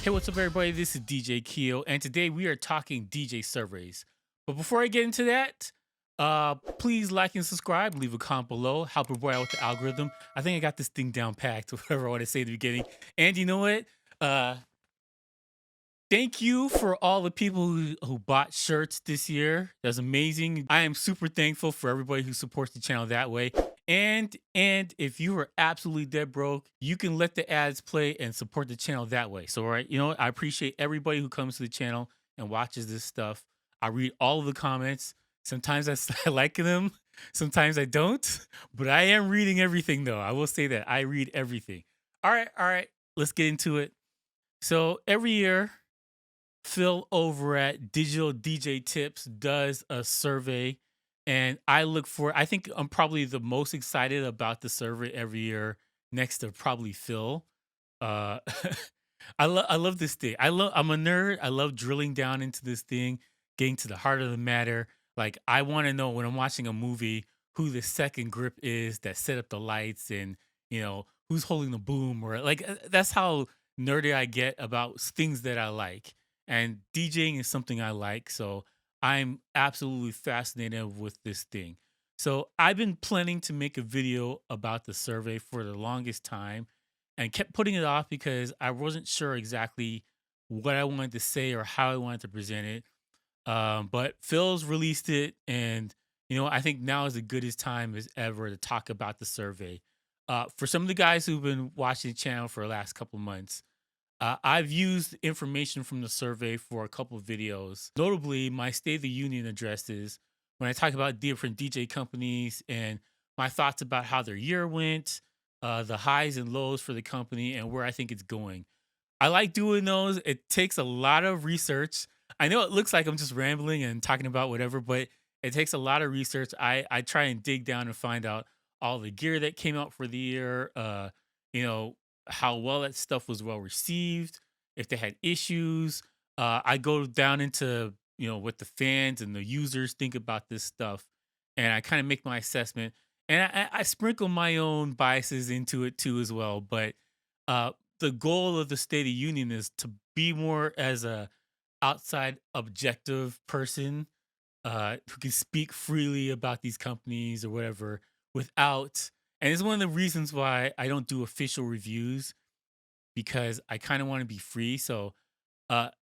Hey, what's up, everybody? This is DJ Keo, and today we are talking DJ surveys. But before I get into that, please like and subscribe, leave a comment below, help a boy out with the algorithm. I think I got this thing down packed, whatever I want to say at the beginning. And you know what? Uh, Thank you for all the people who bought shirts this year. That's amazing. I am super thankful for everybody who supports the channel that way. And if you are absolutely dead broke, you can let the ads play and support the channel that way. So, all right, you know what? I appreciate everybody who comes to the channel and watches this stuff. I read all of the comments. Sometimes I like them, sometimes I don't. But I am reading everything, though. I will say that I read everything. All right. Let's get into it. So every year, Phil over at Digital DJ Tips does a survey, and I think I'm probably the most excited about the survey every year, next to probably Phil. Uh, I love this thing. I'm a nerd. I love drilling down into this thing, getting to the heart of the matter. Like I want to know when I'm watching a movie who the second grip is that set up the lights, and who's holding the boom, or like that's how nerdy I get about things that I like. And DJing is something I like, so I'm absolutely fascinated with this thing. So I've been planning to make a video about the survey for the longest time and kept putting it off because I wasn't sure exactly what I wanted to say or how I wanted to present it. But Phil's released it, and I think now is as good as time as ever to talk about the survey. For some of the guys who've been watching the channel for the last couple months, I've used information from the survey for a couple of videos, notably my State of the Union addresses, when I talk about different DJ companies and my thoughts about how their year went, the highs and lows for the company, and where I think it's going. I like doing those. It takes a lot of research. I know it looks like I'm just rambling and talking about whatever, but it takes a lot of research. I try and dig down and find out all the gear that came out for the year. You know how well that stuff was well received. If they had issues, I go down into what the fans and the users think about this stuff, and I kind of make my assessment. And I sprinkle my own biases into it too as well. But uh, the goal of the State of the Union is to be more as a outside objective person who can speak freely about these companies or whatever without. And it's one of the reasons why I don't do official reviews, because I kind of want to be free. So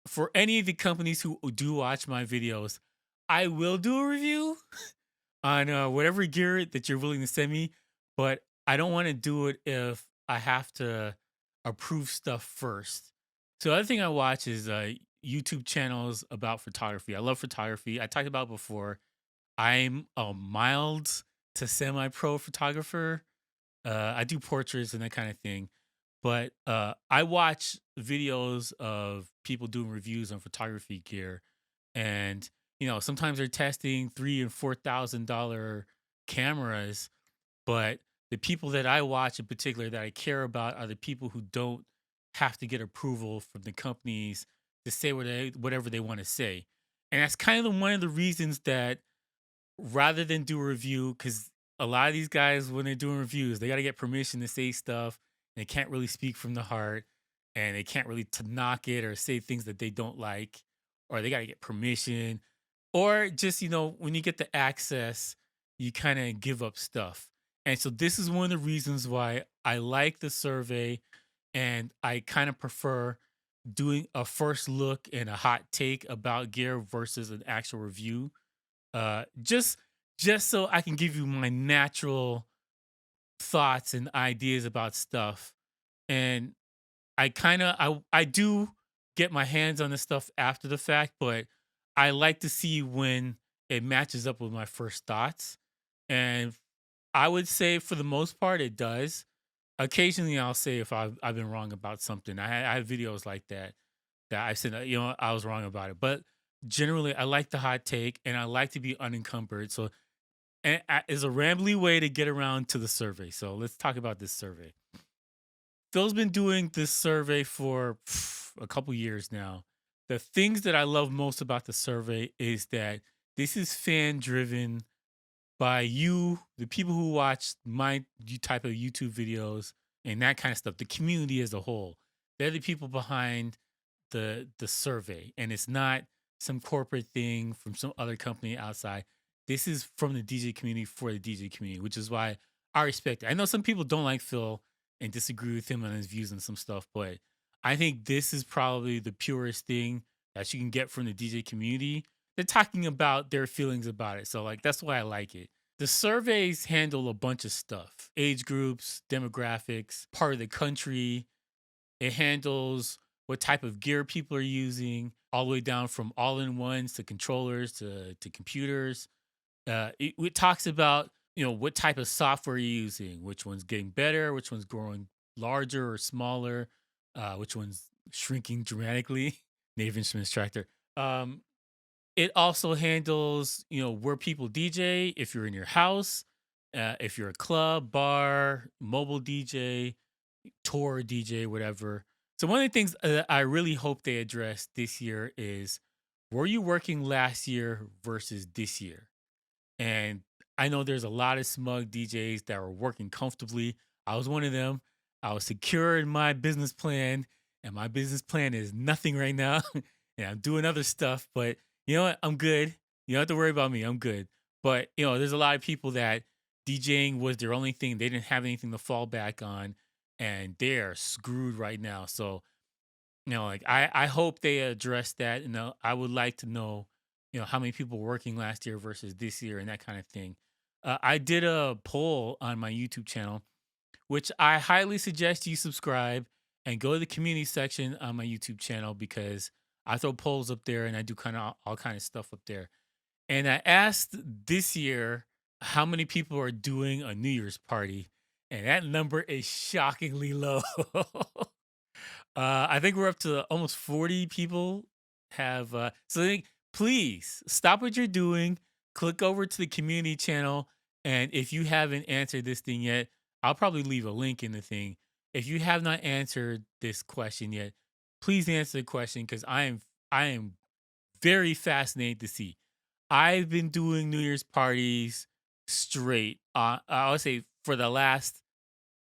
for any of the companies who do watch my videos, I will do a review on whatever gear that you're willing to send me, but I don't want to do it if I have to approve stuff first. So the other thing I watch is YouTube channels about photography. I love photography. I talked about before. I'm a mild to semi-pro photographer. I do portraits and that kind of thing, but I watch videos of people doing reviews on photography gear, and sometimes they're testing $3,000 and $4,000 cameras, but the people that I watch in particular that I care about are the people who don't have to get approval from the companies to say whatever they want to say. And that's kind of one of the reasons that rather than do a review, because a lot of these guys, when they're doing reviews, they got to get permission to say stuff. And they can't really speak from the heart, and they can't really to knock it or say things that they don't like, or they got to get permission, or just when you get the access, you kind of give up stuff. And so this is one of the reasons why I like the survey, and I kind of prefer doing a first look and a hot take about gear versus an actual review. Just so I can give you my natural thoughts and ideas about stuff. And I do get my hands on this stuff after the fact, but I like to see when it matches up with my first thoughts. And I would say for the most part it does. Occasionally I'll say if I've been wrong about something. I have videos like that I said, I was wrong about it. But generally I like the hot take, and I like to be unencumbered. So and is a rambly way to get around to the survey. So let's talk about this survey. Phil's been doing this survey for a couple years now. The things that I love most about the survey is that this is fan driven by you, the people who watch my type of YouTube videos and that kind of stuff, the community as a whole. They're the people behind the survey, and it's not some corporate thing from some other company outside. This is from the DJ community for the DJ community, which is why I respect it. I know some people don't like Phil and disagree with him on his views and some stuff, but I think this is probably the purest thing that you can get from the DJ community. They're talking about their feelings about it. So like that's why I like it. The surveys handle a bunch of stuff: age groups, demographics, part of the country. It handles what type of gear people are using, all the way down from all-in-ones to controllers to computers. It talks about what type of software you're using, which one's getting better, which one's growing larger or smaller, which one's shrinking dramatically. Native Instruments Tractor. Um, it also handles, where people DJ, if you're in your house, if you're a club, bar, mobile DJ, tour DJ, whatever. So one of the things that I really hope they address this year is, were you working last year versus this year? And I know there's a lot of smug DJs that were working comfortably. I was one of them. I was secure in my business plan, and my business plan is nothing right now. And I'm doing other stuff, but you know what? I'm good. You don't have to worry about me. I'm good. But there's a lot of people that DJing was their only thing. They didn't have anything to fall back on, and they are screwed right now. So like I hope they address that. I would like to know, how many people were working last year versus this year and that kind of thing. I did a poll on my YouTube channel, which I highly suggest you subscribe and go to the community section on my YouTube channel, because I throw polls up there and I do kind of all kind of stuff up there. And I asked this year how many people are doing a New Year's party, and that number is shockingly low. I think we're up to almost 40 people have. So I think, please stop what you're doing, click over to the community channel, and if you haven't answered this thing yet, I'll probably leave a link in the thing. If you have not answered this question yet, please answer the question, because I am very fascinated to see. I've been doing New Year's parties straight. I would say for the last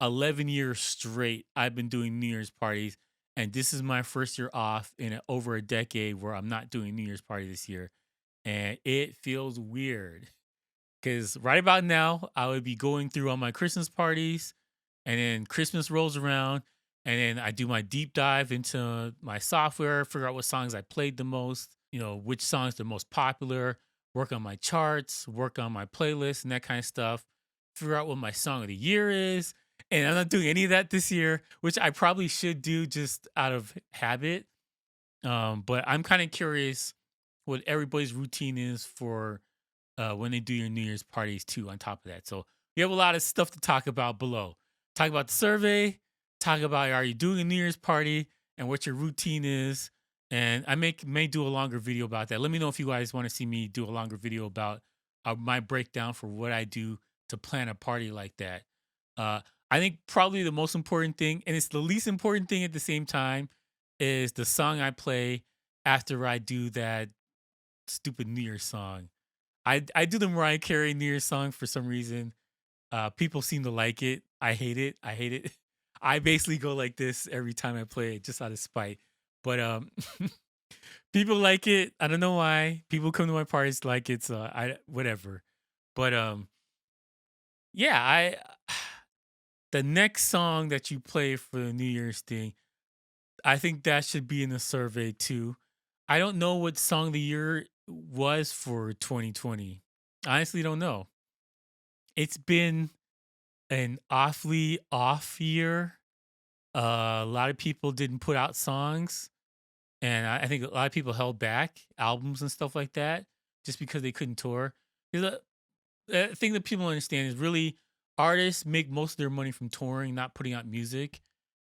11 years straight, I've been doing New Year's parties. And this is my first year off in over a decade where I'm not doing New Year's party this year. And it feels weird, because right about now, I would be going through all my Christmas parties, and then Christmas rolls around, and then I do my deep dive into my software, figure out what songs I played the most, which songs are most popular, work on my charts, work on my playlist, and that kind of stuff, figure out what my song of the year is. And I'm not doing any of that this year, which I probably should do just out of habit. But I'm kind of curious what everybody's routine is for when they do your New Year's parties too, on top of that. So we have a lot of stuff to talk about below. Talk about the survey, talk about, are you doing a New Year's party, and what your routine is. And I may do a longer video about that. Let me know if you guys want to see me do a longer video about my breakdown for what I do to plan a party like that. Uh, I think probably the most important thing, and it's the least important thing at the same time, is the song I play after I do that stupid New Year's song. I do the Mariah Carey New Year's song for some reason. People seem to like it. I hate it. I hate it. I basically go like this every time I play it, just out of spite. But people like it. I don't know why. People come to my parties like it's I whatever. But yeah, I the next song that you play for the New Year's thing, I think that should be in the survey too. I don't know what song of the year was for 2020. I honestly don't know. It's been an awfully off year. A lot of people didn't put out songs, and I think a lot of people held back albums and stuff like that just because they couldn't tour. The thing that people don't understand is, really, artists make most of their money from touring, not putting out music.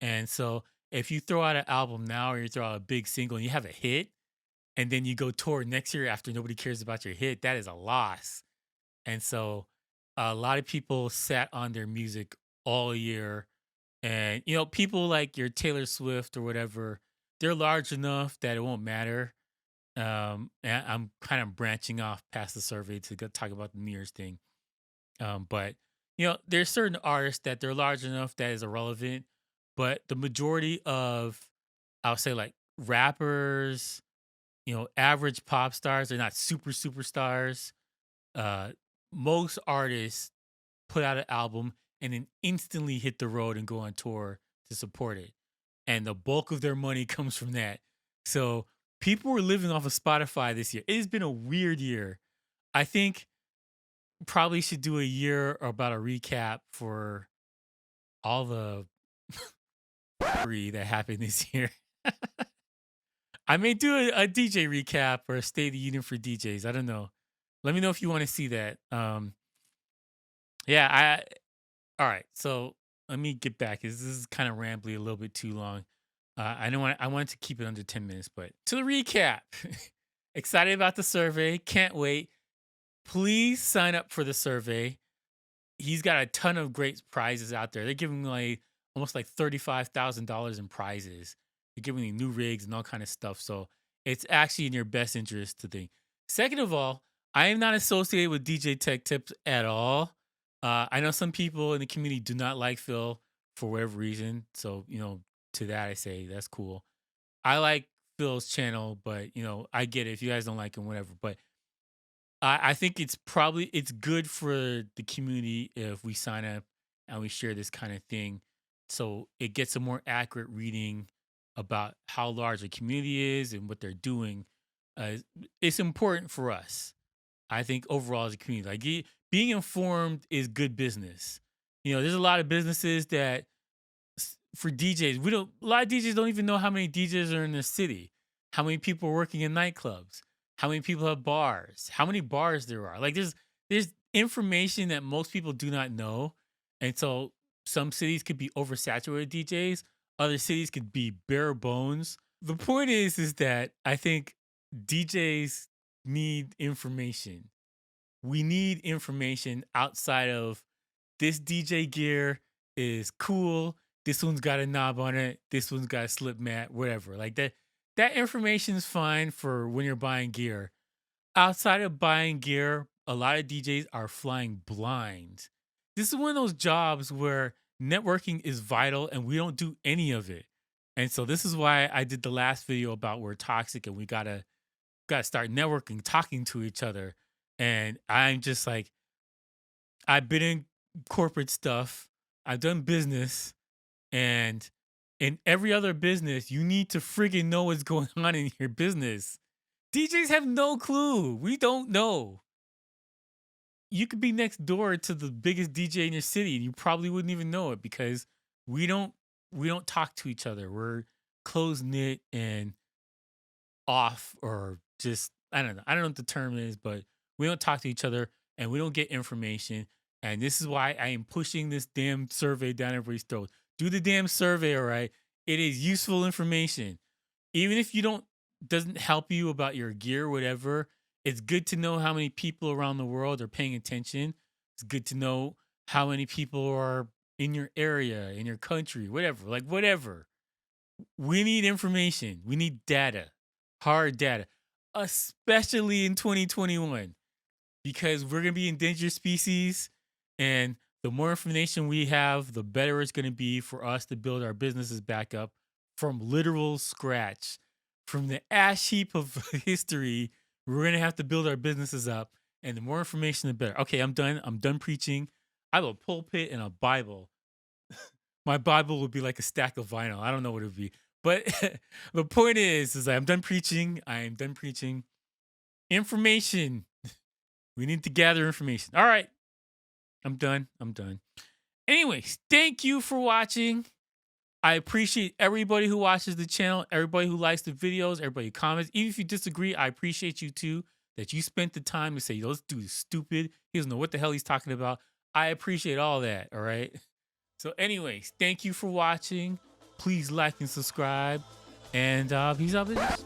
And so if you throw out an album now, or you throw out a big single and you have a hit, and then you go tour next year after nobody cares about your hit, that is a loss. And so a lot of people sat on their music all year. And, people like your Taylor Swift or whatever, they're large enough that it won't matter. And I'm kind of branching off past the survey to go talk about the New Year's thing. But there's certain artists that they're large enough that is irrelevant. But the majority of, I'll say, like, rappers, average pop stars. They're not superstars. Uh, Most artists put out an album and then instantly hit the road and go on tour to support it. And the bulk of their money comes from that. So people were living off of Spotify this year. It has been a weird year. I think probably should do a year about a recap for all the free that happened this year. I may do a DJ recap or a State of the Union for DJs. I don't know. Let me know if you want to see that. Yeah, all right. So let me get back. This is kind of rambly, a little bit too long. I wanted to keep it under 10 minutes, but to the recap. Excited about the survey. Can't wait. Please sign up for the survey. He's got a ton of great prizes out there. They're giving like almost like $35,000 in prizes. They're giving you new rigs and all kind of stuff. So it's actually in your best interest to think. Second of all, I am not associated with DJ Tech Tips at all. I know some people in the community do not like Phil for whatever reason. So, to that I say that's cool. I like Phil's channel, but I get it if you guys don't like him, whatever. But I think it's good for the community if we sign up and we share this kind of thing, so it gets a more accurate reading about how large the community is and what they're doing. It's important for us. I think overall as a community, like being informed is good business. There's a lot of businesses that for DJs, a lot of DJs don't even know how many DJs are in the city, how many people are working in nightclubs, how many people have bars, how many bars there are. Like there's information that most people do not know. And so some cities could be oversaturated DJs, other cities could be bare bones. The point is that I think DJs need information. We need information outside of this DJ gear is cool. This one's got a knob on it. This one's got a slip mat, whatever. Like that information is fine for when you're buying gear. Outside of buying gear, a lot of DJs are flying blind. This is one of those jobs where networking is vital and we don't do any of it. And so this is why I did the last video about we're toxic and we gotta start networking, talking to each other. And I'm just like, I've been in corporate stuff. I've done business. And in every other business, you need to friggin' know what's going on in your business. DJs have no clue. We don't know. You could be next door to the biggest DJ in your city and you probably wouldn't even know it because we don't talk to each other. We're close knit and off, or just I don't know. I don't know what the term is, but we don't talk to each other and we don't get information. And this is why I am pushing this damn survey down everybody's throat. Do the damn survey, all right? It is useful information. Even if doesn't help you about your gear, whatever, it's good to know how many people around the world are paying attention. It's good to know how many people are in your area, in your country, whatever. Like whatever. We need information. We need data. Hard data. Especially in 2021. Because we're going to be endangered species, and the more information we have, the better it's going to be for us to build our businesses back up from literal scratch. From the ash heap of history, we're going to have to build our businesses up, and the more information, the better. Okay, I'm done. I'm done preaching. I have a pulpit and a Bible. My Bible would be like a stack of vinyl. I don't know what it would be. But the point is I'm done preaching. I am done preaching. Information. We need to gather information. All right. I'm done. Anyways, thank you for watching. I appreciate everybody who watches the channel, everybody who likes the videos, everybody who comments. Even if you disagree, I appreciate you too, that you spent the time to say, yo, this dude is stupid. He doesn't know what the hell he's talking about. I appreciate all that, all right? So anyways, thank you for watching. Please like and subscribe. And peace out, bitches.